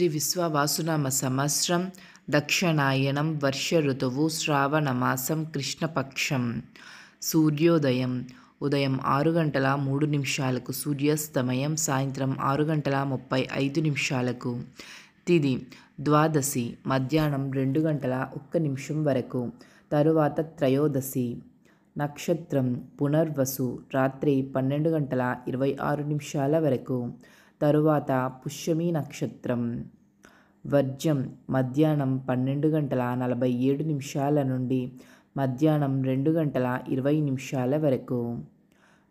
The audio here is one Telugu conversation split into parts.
శ్రీ విశ్వవాసునామ సంవత్సరం దక్షిణాయనం వర్ష ఋతువు శ్రావణమాసం కృష్ణపక్షం. సూర్యోదయం ఉదయం 6:03 సూర్యాస్తమయం సాయంత్రం 6:35 తిథి ద్వాదశి మధ్యాహ్నం 2:01 వరకు, తరువాత త్రయోదశి. నక్షత్రం పునర్వసు రాత్రి 12:26 వరకు, తరువాత పుష్యమి నక్షత్రం. వర్జ్యం మధ్యాహ్నం 12:47 నుండి మధ్యాహ్నం 2:20 వరకు.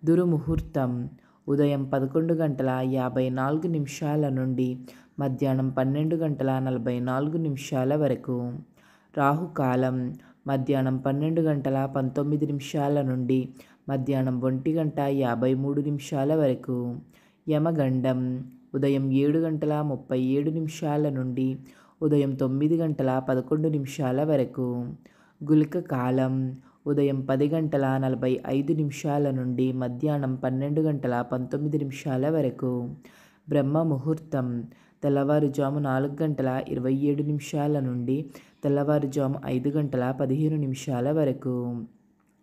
దుర్ముహూర్తం ఉదయం 11:54 నుండి మధ్యాహ్నం 12:44 వరకు. రాహుకాలం మధ్యాహ్నం 12:19 నుండి మధ్యాహ్నం 1:53 వరకు. యమగండం ఉదయం 7:37 నుండి ఉదయం 9:11 వరకు. గుళిక కాలం ఉదయం 10:45 నుండి మధ్యాహ్నం 12:19 వరకు. బ్రహ్మ ముహూర్తం తెల్లవారుజాము 4:27 నుండి తెల్లవారుజాము 5:15 వరకు.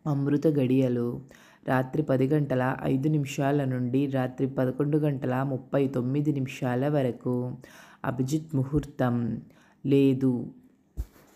అమృత గడియలు రాత్రి 10:05 నుండి రాత్రి 11:39 వరకు. అభిజిత్ ముహూర్తం లేదు.